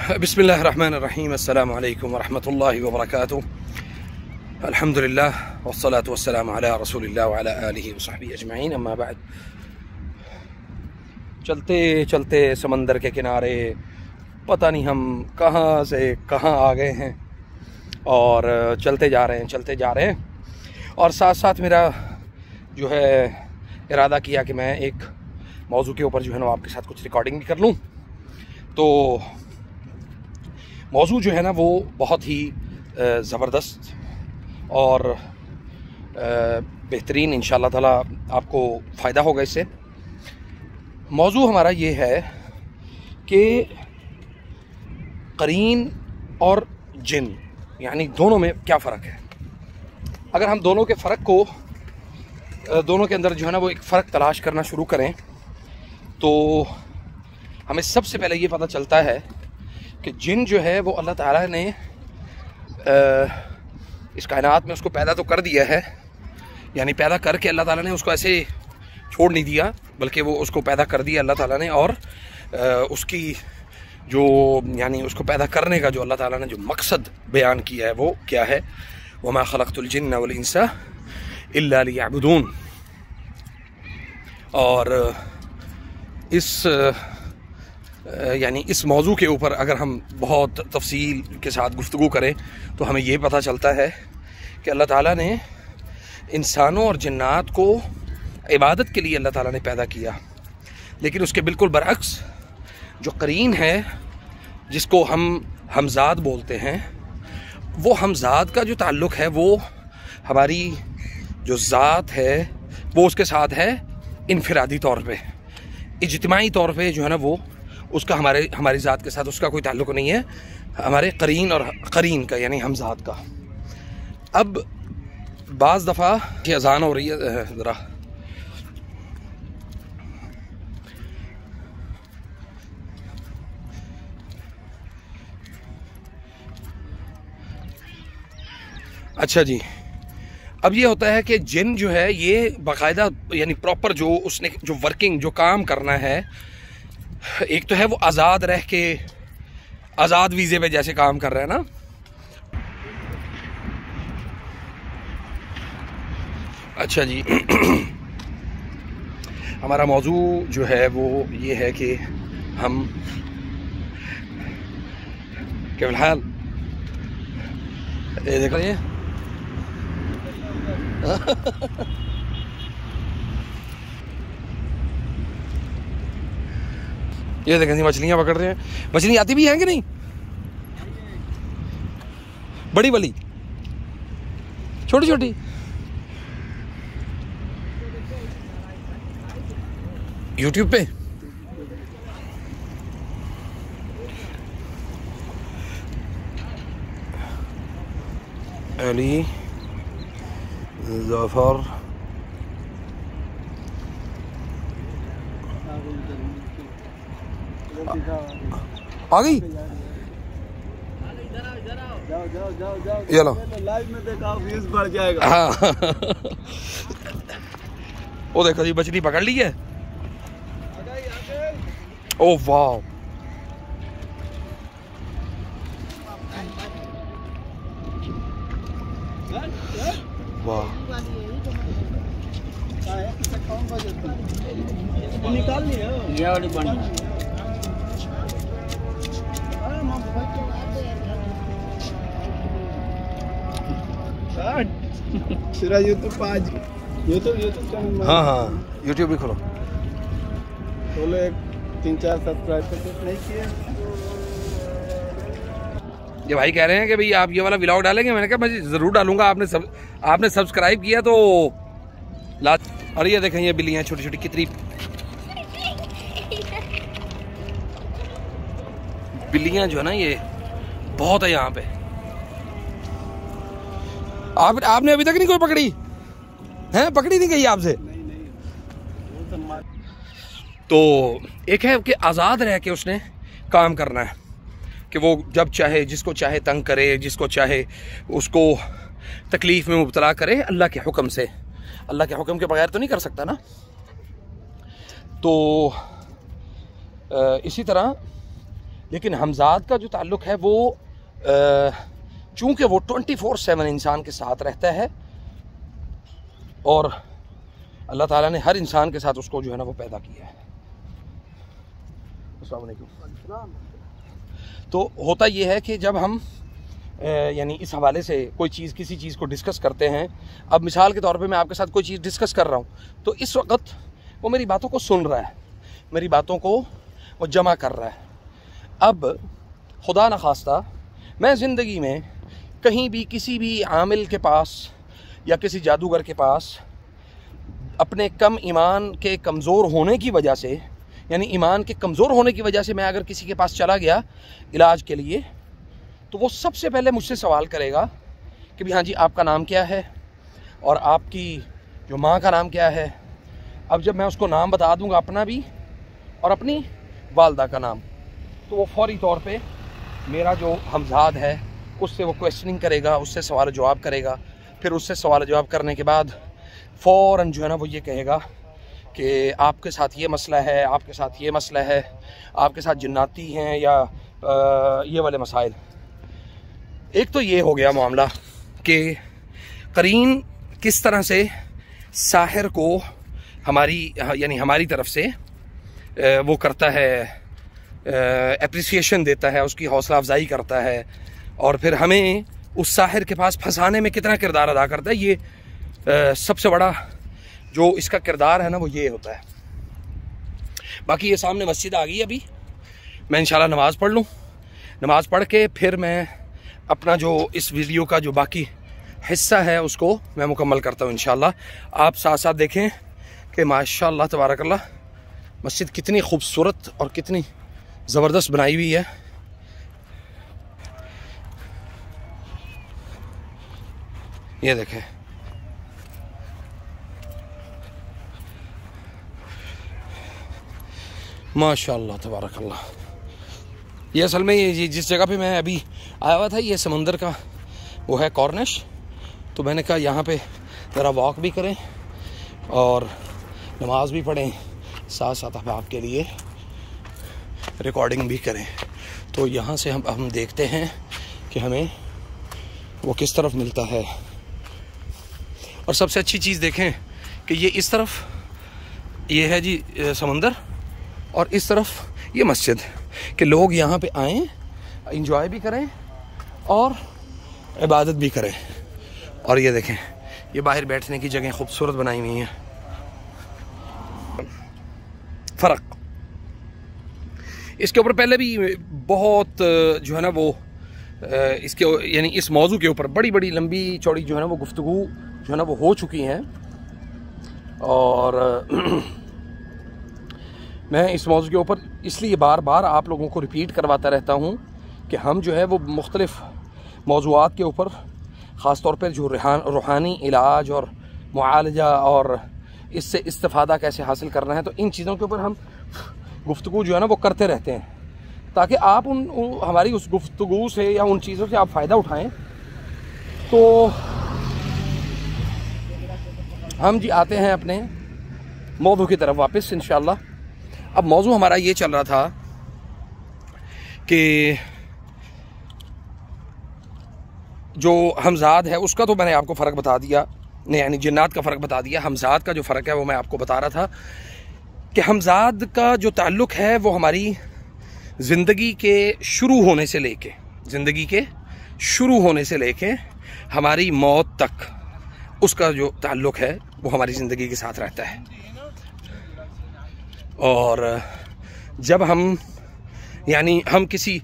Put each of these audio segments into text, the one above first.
बिस्मिल्लाहिर्रहमानिर्रहीम अस्सलामु अलैकुम वरहमतुल्लाहि वबरकातुहू। अल्हम्दुलिल्लाह वस्सलातु वस्सलामु अला रसूलिल्लाह व अला आलिहि व सहबिहि अजमईन, अम्मा बाद। चलते चलते समंदर के किनारे पता नहीं हम कहाँ से कहाँ आ गए हैं और चलते जा रहे हैं और साथ साथ मेरा जो है इरादा किया कि मैं एक मौजू के ऊपर जो है ना आपके साथ कुछ रिकॉर्डिंग भी कर लूँ। तो मौजू जो है ना वो बहुत ही ज़बरदस्त और बेहतरीन इंशाअल्लाह ताला आपको फ़ायदा होगा इससे। मौजू हमारा ये है कि करीन और जिन यानी दोनों में क्या फ़र्क है। अगर हम दोनों के फ़र्क को दोनों के अंदर जो है ना वो एक फ़र्क तलाश करना शुरू करें तो हमें सबसे पहले ये पता चलता है कि जिन जो है वो अल्लाह ताला ने इस कायनात में उसको पैदा तो कर दिया है, यानी पैदा करके अल्लाह ताला ने उसको ऐसे छोड़ नहीं दिया बल्कि वो उसको पैदा कर दिया अल्लाह ताला ने। और उसकी जो यानी उसको पैदा करने का जो अल्लाह ताला ने जो मकसद बयान किया है वो क्या है, वमा खलक़तुल जिन्ना वल इंसा इल्ला लियअबुदून। और यानी इस मौजू के ऊपर अगर हम बहुत तफसील के साथ गुफ्तगू करें तो हमें ये पता चलता है कि अल्लाह ताला ने इंसानों और जिन्नात को इबादत के लिए अल्लाह ताला ने पैदा किया, लेकिन उसके बिल्कुल बरअक्स जो करीन है जिसको हम हमज़ाद बोलते हैं, वो हमज़ाद का जो ताल्लुक़ है वो हमारी जो ज़ात है वो उसके साथ है इनफिरादी तौर पे, इज्तिमाई तौर पे जो है ना वो उसका हमारी ज़ात के साथ उसका कोई ताल्लुक़ नहीं है, हमारे करीन और करीन का यानी हमज़ाद का। अब बाज़ दफ़ा ये अज़ान हो रही है ज़रा, अच्छा जी। अब ये होता है कि जिन जो है ये बाकायदा यानी प्रॉपर जो उसने जो वर्किंग जो काम करना है, एक तो है वो आज़ाद रह के आज़ाद वीज़े पे जैसे काम कर रहा है ना। अच्छा जी हमारा मौजू जो है वो ये है कि हम क्या फिलहाल ये देख रहे हैं ये देखें मछलियाँ पकड़ रहे हैं। मछली आती भी हैं कि नहीं? बड़ी वाली छोटी छोटी यूट्यूब पे अली ज़फ़र आ गई। ये लो लाइव में देखा व्यूज बढ़ जाएगा। हाँ वो देखो जी मछली पकड़ ली है। ओ वाह वाह निकाल लिया वाली बनी। यूट्यूब आज यूट्यूब चैनल। हाँ हाँ यूट्यूब भी खोलो। खोलो, 3-4 सब्सक्राइब करके नहीं किए। ये भाई कह रहे हैं कि भाई आप ये वाला व्लॉग डालेंगे। मैंने कहा मैं ज़रूर डालूंगा। आपने सब्सक्राइब किया तो और ये देखें ये बिल्लियाँ छोटी छोटी कितनी बिल्लियाँ जो है ना ये बहुत है यहाँ पे। आपने अभी तक नहीं कोई पकड़ी है? पकड़ी नहीं गई आपसे? तो एक है कि आज़ाद रह के उसने काम करना है कि वो जब चाहे जिसको चाहे तंग करे, जिसको चाहे उसको तकलीफ़ में मुब्तला करे, अल्लाह के हुक्म से। अल्लाह के हुक्म के बगैर तो नहीं कर सकता ना। तो इसी तरह लेकिन हमजाद का जो ताल्लुक़ है वो चूँकि वो 24/7 इंसान के साथ रहता है और अल्लाह ताला ने हर इंसान के साथ उसको जो है ना वो पैदा किया है। अस्सलाम वालेकुम। तो होता ये है कि जब हम यानी इस हवाले से कोई चीज़ किसी चीज़ को डिस्कस करते हैं, अब मिसाल के तौर पे मैं आपके साथ कोई चीज़ डिस्कस कर रहा हूँ, तो इस वक्त वो मेरी बातों को सुन रहा है, मेरी बातों को वो जमा कर रहा है। अब खुदा न खास्ता मैं ज़िंदगी में कहीं भी किसी भी आमिल के पास या किसी जादूगर के पास अपने कम ईमान के कमज़ोर होने की वजह से, यानी ईमान के कमज़ोर होने की वजह से मैं अगर किसी के पास चला गया इलाज के लिए, तो वो सबसे पहले मुझसे सवाल करेगा कि भाई हाँ जी आपका नाम क्या है और आपकी जो माँ का नाम क्या है। अब जब मैं उसको नाम बता दूंगा अपना भी और अपनी वालदा का नाम, तो वो फौरी तौर पे मेरा जो हमजाद है उससे वो क्वेश्चनिंग करेगा, उससे सवाल जवाब करेगा। फिर उससे सवाल जवाब करने के बाद फ़ौरन जो है ना वो ये कहेगा कि आपके साथ ये मसला है, आपके साथ ये मसला है, आपके साथ जिन्नाती हैं या ये वाले मसाइल। एक तो ये हो गया मामला कि करीन किस तरह से साहिर को हमारी यानी हमारी तरफ से वो करता है, एप्रिसिएशन देता है, उसकी हौसला अफजाई करता है और फिर हमें उस साहिर के पास फंसाने में कितना किरदार अदा करता है। ये सबसे बड़ा जो इसका किरदार है ना वो ये होता है। बाकी ये सामने मस्जिद आ गई, अभी मैं इंशाल्लाह नमाज़ पढ़ लूँ, नमाज़ पढ़ के फिर मैं अपना जो इस वीडियो का जो बाकी हिस्सा है उसको मैं मुकम्मल करता हूँ इंशाल्लाह। आप साथ साथ देखें कि माशाअल्लाह तबारकल्लाह मस्जिद कितनी खूबसूरत और कितनी ज़बरदस्त बनाई हुई है। ये देखें, माशाअल्लाह तबारकल्लाह। ये असल में ये जिस जगह पे मैं अभी आया हुआ था ये समंदर का वो है कॉर्निश, तो मैंने कहा यहाँ पे ज़रा वॉक भी करें और नमाज भी पढ़ें, साथ साथ आपके लिए रिकॉर्डिंग भी करें। तो यहाँ से हम देखते हैं कि हमें वो किस तरफ मिलता है। और सबसे अच्छी चीज़ देखें कि ये इस तरफ ये है जी समंदर और इस तरफ ये मस्जिद, कि लोग यहाँ पे आएँ, इंजॉय भी करें और इबादत भी करें। और ये देखें ये बाहर बैठने की जगह खूबसूरत बनाई हुई हैं। फ़र्क इसके ऊपर पहले भी बहुत जो है ना वो इसके यानी इस मौजू के ऊपर बड़ी बड़ी लंबी चौड़ी जो है ना वो गुफ्तगू जो है ना वो हो चुकी हैं। और मैं इस मौजू के ऊपर इसलिए बार बार आप लोगों को रिपीट करवाता रहता हूँ कि हम जो है वो मुख्तलिफ़ मौज़ूआत के ऊपर ख़ास तौर पर जो रूहानी इलाज और मुआलजा और इससे इस्तिफ़ादा कैसे हासिल करना है, तो इन चीज़ों के ऊपर हम गुफ्तगू जो है ना वो करते रहते हैं, ताकि आप हमारी उस गुफ्तगू से या उन चीज़ों से आप फ़ायदा उठाएं। तो हम जी आते हैं अपने मौजू की तरफ वापस इंशाअल्लाह। अब मौजू हमारा ये चल रहा था कि जो हमजाद है उसका तो मैंने आपको फ़र्क बता दिया, नहीं यानी जिन्नात का फ़र्क बता दिया। हमजाद का जो फ़र्क है वो मैं आपको बता रहा था कि हमजाद का जो ताल्लुक़ है वो हमारी ज़िंदगी के शुरू होने से लेके हमारी मौत तक उसका जो ताल्लुक़ है वो हमारी ज़िंदगी के साथ रहता है। और जब हम यानी हम किसी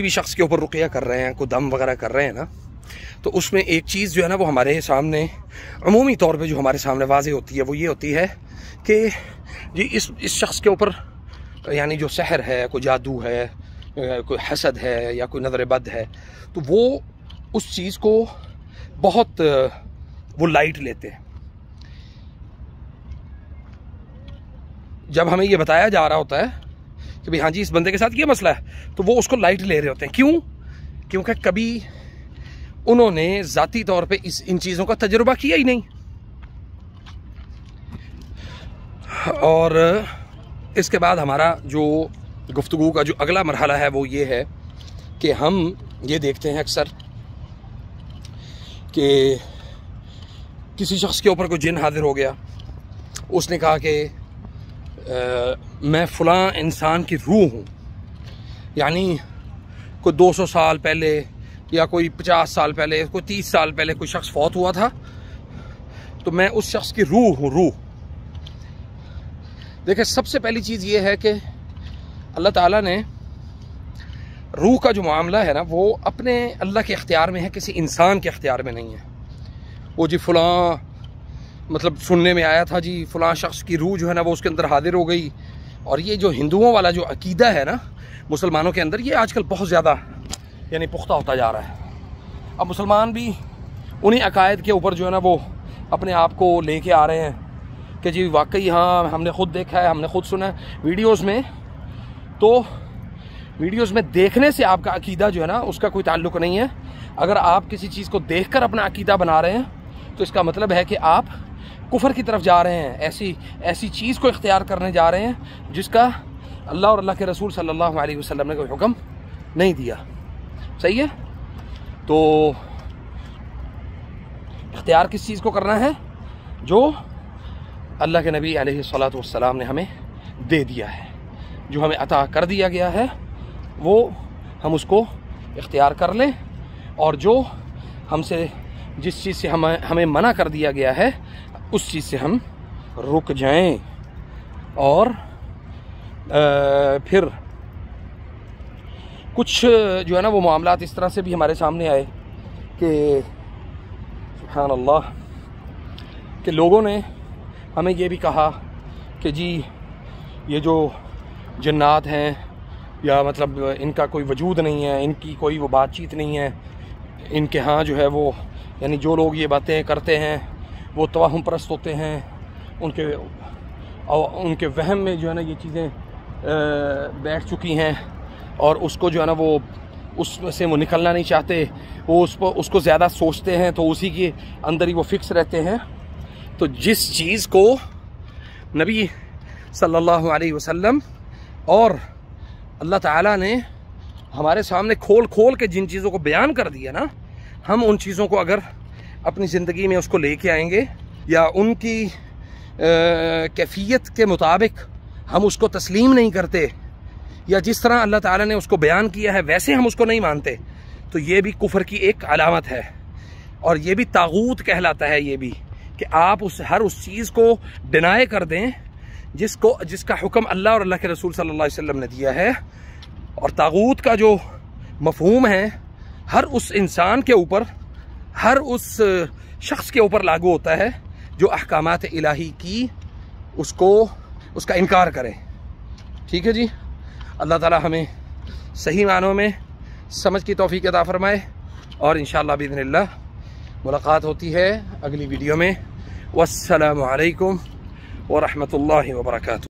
भी शख्स के ऊपर रुक़या कर रहे हैं, कोई दम वगैरह कर रहे हैं ना, तो उसमें एक चीज़ जो है ना वो हमारे सामने अमूमी तौर पे जो हमारे सामने वाज़ेह होती है वो ये होती है कि जी इस शख्स के ऊपर यानी जो सहर है, कोई जादू है, कोई हसद है या कोई नज़र बद है, तो वो उस चीज़ को बहुत वो लाइट लेते हैं। जब हमें ये बताया जा रहा होता है कि भाई हाँ जी इस बंदे के साथ ये मसला है, तो वो उसको लाइट ले रहे होते हैं। क्यों? क्योंकि कभी उन्होंने ज़ाती तौर पे इन चीज़ों का तजुर्बा किया ही नहीं। और इसके बाद हमारा जो गुफ्तगू का जो अगला मरहला है वो ये है कि हम ये देखते हैं अक्सर कि किसी शख्स के ऊपर कोई जिन हाजिर हो गया, उसने कहा कि मैं फ़लाँ इंसान की रूह हूँ, यानी कोई 200 साल पहले या कोई 50 साल पहले, कोई 30 साल पहले कोई शख्स फौत हुआ था, तो मैं उस शख्स की रूह हूँ, रूह। देखिए, सबसे पहली चीज़ ये है कि अल्लाह ताला ने रूह का जो मामला है ना, वो अपने अल्लाह के इख्तियार में है, किसी इंसान के इख्तियार में नहीं है। वो जी फ़लाँ, मतलब सुनने में आया था जी फ़लाँ शख्स की रूह जो है ना वो उसके अंदर हाजिर हो गई। और ये जो हिंदुओं वाला जो अकीदा है ना मुसलमानों के अंदर, ये आजकल बहुत ज़्यादा यानी पुख्ता होता जा रहा है। अब मुसलमान भी उन्हीं अकायद के ऊपर जो है ना वो अपने आप को लेके आ रहे हैं कि जी वाकई हाँ, हमने ख़ुद देखा है, हमने ख़ुद सुना है वीडियोज़ में। तो वीडियोज़ में देखने से आपका अकीदा जो है ना उसका कोई ताल्लुक़ नहीं है। अगर आप किसी चीज़ को देखकर अपना अकीदा बना रहे हैं तो इसका मतलब है कि आप कुफर की तरफ जा रहे हैं, ऐसी चीज़ को इख्तियार करने जा रहे हैं जिसका अल्लाह और अल्लाह के रसूल सल्लल्लाहु अलैहि वसल्लम ने कोई हुक्म नहीं दिया। सही है? तो इख्तियार किस चीज़ को करना है? जो अल्लाह के नबी अलैहिस्सलातु वस्सलाम ने हमें दे दिया है, जो हमें अता कर दिया गया है, वो हम उसको इख्तियार कर लें। और जो हमसे जिस चीज़ से हमें मना कर दिया गया है उस चीज़ से हम रुक जाएं। और फिर कुछ जो है ना वो मामलात इस तरह से भी हमारे सामने आए कि सुभान अल्लाह, कि लोगों ने हमें ये भी कहा कि जी ये जो जन्नात हैं, या मतलब इनका कोई वजूद नहीं है, इनकी कोई वो बातचीत नहीं है, इनके यहाँ जो है वो यानी जो लोग ये बातें करते हैं वो तवाहुम परस्त होते हैं, उनके वहम में जो है ना ये चीज़ें बैठ चुकी हैं, और उसको जो है ना वो उसमें से वो निकलना नहीं चाहते, वो उसको ज़्यादा सोचते हैं, तो उसी के अंदर ही वो फिक्स रहते हैं। तो जिस चीज़ को नबी सल्लल्लाहु अलैहि वसल्लम और अल्लाह ताला ने हमारे सामने खोल खोल के जिन चीज़ों को बयान कर दिया ना, हम उन चीज़ों को अगर अपनी ज़िंदगी में उसको लेके आएंगे या उनकी कैफियत के मुताबिक हम उसको तस्लीम नहीं करते, या जिस तरह अल्लाह ताला ने उसको बयान किया है वैसे हम उसको नहीं मानते, तो ये भी कुफर की एक अलामत है। और ये भी तागूत कहलाता है। ये भी कि आप हर उस चीज़ को डिनाई कर दें जिसका हुक्म अल्लाह और अल्लाह के रसूल सल्लल्लाहु अलैहि वसल्लम ने दिया है। और तागूत का जो मफहूम है हर उस इंसान के ऊपर, हर उस शख्स के ऊपर लागू होता है जो अहकामात इलाही की उसका इनकार करे। ठीक है जी। अल्लाह ताला हमें सही मानों में समझ की तौफीक अता फरमाए, और इंशाअल्लाह बिइज़्निल्लाह मुलाकात होती है अगली वीडियो में। वस्सलामु अलैकुम व रहमतुल्लाहि व बरकातुहू।